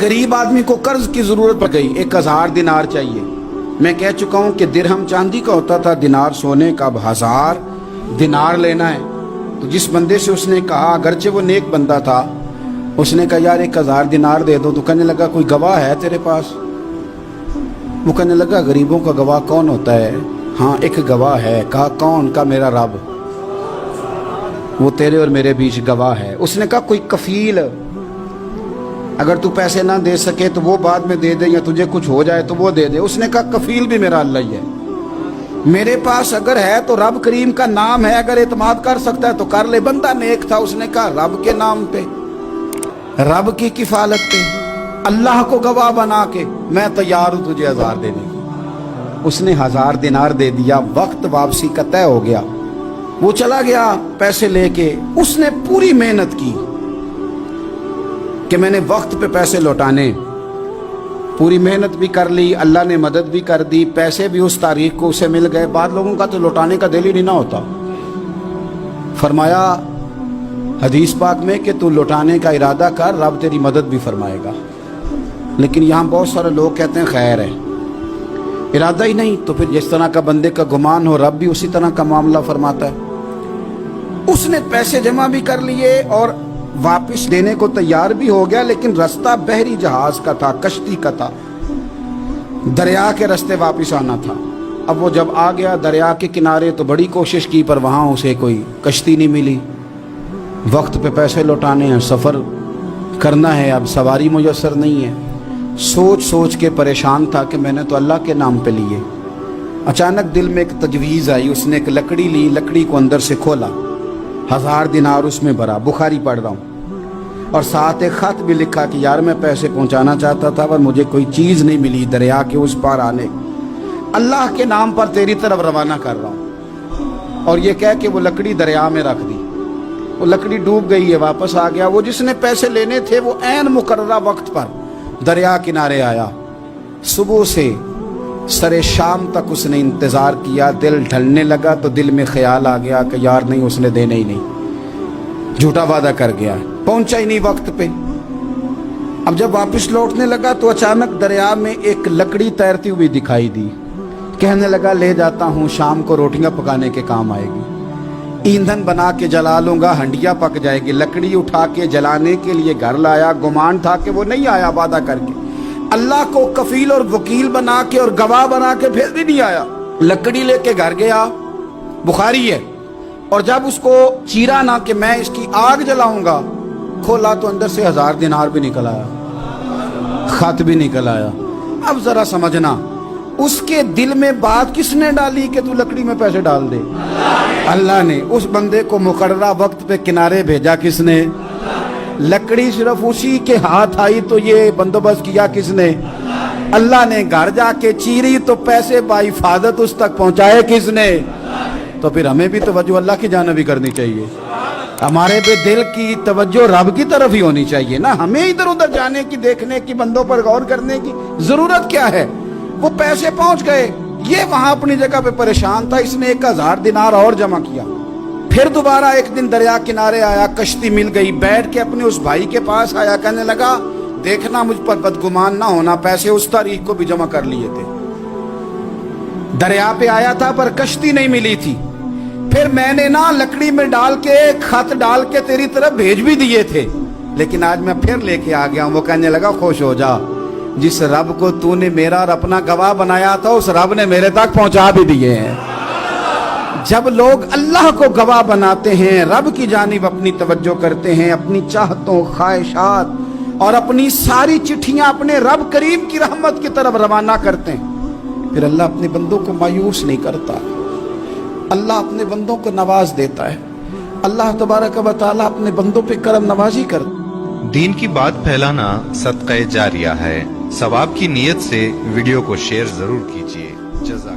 गरीब आदमी को कर्ज की जरूरत पड़ गई, 1000 दिनार चाहिए। मैं कह चुका हूं कि दिरहम चांदी का होता था, दिनार सोने का। अब 1000 दिनार लेना है। तो जिस बंदे से उसने कहा, अगरचे वो नेक बंदा था, उसने कहा यार 1000 दिनार दे दो। तो कहने लगा कोई गवाह है तेरे पास? वो कहने लगा गरीबों का गवाह कौन होता है? हाँ एक गवाह है। कहा कौन? का मेरा रब, वो तेरे और मेरे बीच गवाह है। उसने कहा कोई कफील, अगर तू पैसे ना दे सके तो वो बाद में दे दे, या तुझे कुछ हो जाए तो वो दे दे। उसने कहा कफील भी मेरा अल्लाह ही है। मेरे पास अगर है तो रब करीम का नाम है, अगर एतमाद कर सकता है तो कर ले। बंदा नेक था, उसने कहा रब के नाम पे, रब की किफालत पे, अल्लाह को गवाह बना के मैं तैयार हूं तुझे 1000 देने की। उसने 1000 दिनार दे दिया। वक्त वापसी का तय हो गया। वो चला गया पैसे लेके। उसने पूरी मेहनत की कि मैंने वक्त पे पैसे लौटाने, पूरी मेहनत भी कर ली, अल्लाह ने मदद भी कर दी, पैसे भी उस तारीख को उसे मिल गए। बाद लोगों का तो लौटाने का दिल ही नहीं ना होता। फरमाया हदीस पाक में कि तू लौटाने का इरादा कर, रब तेरी मदद भी फरमाएगा। लेकिन यहाँ बहुत सारे लोग कहते हैं खैर है, इरादा ही नहीं। तो फिर जिस तरह का बंदे का गुमान हो, रब भी उसी तरह का मामला फरमाता है। उसने पैसे जमा भी कर लिए और वापस देने को तैयार भी हो गया, लेकिन रास्ता बहरी जहाज का था, कश्ती का था, दरिया के रास्ते वापस आना था। अब वो जब आ गया दरिया के किनारे तो बड़ी कोशिश की, पर वहाँ उसे कोई कश्ती नहीं मिली। वक्त पे पैसे लौटाने हैं, सफ़र करना है, अब सवारी मुयस्सर नहीं है। सोच सोच के परेशान था कि मैंने तो अल्लाह के नाम पे लिए। अचानक दिल में एक तजवीज़ आई। उसने एक लकड़ी ली, लकड़ी को अंदर से खोला, 1000 दिनार उसमें भरा। बुखारी पढ़ रहा हूँ, और साथ एक ख़त भी लिखा कि यार मैं पैसे पहुँचाना चाहता था पर मुझे कोई चीज़ नहीं मिली दरिया के उस पार आने, अल्लाह के नाम पर तेरी तरफ रवाना कर रहा हूँ। और ये कह के वो लकड़ी दरिया में रख दी। वो लकड़ी डूब गई है, वापस आ गया। वो जिसने पैसे लेने थे वो ऐन मुकर्ररा वक्त पर दरिया किनारे आया। सुबह से सरे शाम तक उसने इंतज़ार किया। दिल ढलने लगा तो दिल में ख्याल आ गया कि यार नहीं, उसने देने ही नहीं, झूठा वादा कर गया, पहुंचा ही नहीं वक्त पे। अब जब वापस लौटने लगा तो अचानक दरिया में एक लकड़ी तैरती हुई दिखाई दी। कहने लगा ले जाता हूँ, शाम को रोटियां पकाने के काम आएगी, ईंधन बना के जला लूंगा, हंडिया पक जाएगी। लकड़ी उठा के जलाने के लिए घर लाया। गुमान था कि वो नहीं आया वादा करके। अल्लाह को कफील और वकील बना के और गवाह बना के फिर भी नहीं आया। लकड़ी लेके घर गया, बुखारी है, और जब उसको चीरा ना कि मैं इसकी आग जलाऊंगा, खोला तो अंदर से 1000 दिनार भी निकल आया, खत भी निकल आया। अब जरा समझना, उसके दिल में बात किसने डाली कि तू लकड़ी में पैसे डाल दे? अल्लाह ने। उस बंदे को मुकर्ररा वक्त पे किनारे भेजा किसने? लकड़ी सिर्फ उसी के हाथ आई तो ये बंदोबस्त किया किसने? अल्लाह ने। घर जाके चीरी तो पैसे बाहिफाजत उस तक पहुंचाए किसने? तो फिर हमें भी तवज्जो अल्लाह की जानिब भी करनी चाहिए। हमारे पे दिल की तवज्जो रब की तरफ ही होनी चाहिए ना। हमें इधर उधर जाने की, देखने की, बंदों पर गौर करने की जरूरत क्या है? वो पैसे पहुंच गए, ये वहां अपनी जगह पे परेशान था। इसने 1000 दिनार और जमा किया। फिर दोबारा एक दिन दरिया किनारे आया, कश्ती मिल गई, बैठ के अपने उस भाई के पास आया। कहने लगा देखना मुझ पर बदगुमान ना होना, पैसे उस तारीख को भी जमा कर लिए थे। दरिया पे आया था पर कश्ती नहीं मिली थी। फिर मैंने ना लकड़ी में डाल के, खत डाल के तेरी तरफ भेज भी दिए थे, लेकिन आज मैं फिर लेके आ गया हूं। वो कहने लगा खुश हो जा, जिस रब को तूने मेरा और अपना गवाह बनाया था उस रब ने मेरे तक पहुंचा भी दिए हैं। जब लोग अल्लाह को गवाह बनाते हैं, रब की जानिब अपनी तवज्जो करते हैं, अपनी चाहतों, ख्वाहिशात और अपनी सारी चिट्ठियां अपने रब करीम की रहमत की तरफ रवाना करते हैं, फिर अल्लाह अपने बंदों को मायूस नहीं करता। अल्लाह अपने बंदों को नवाज देता है। अल्लाह तबारक व तआला अपने बंदों पे करम नवाजी करता है। दीन की बात फैलाना सदका जारिया है। सवाब की नीयत से वीडियो को शेयर जरूर कीजिए। जज़ाक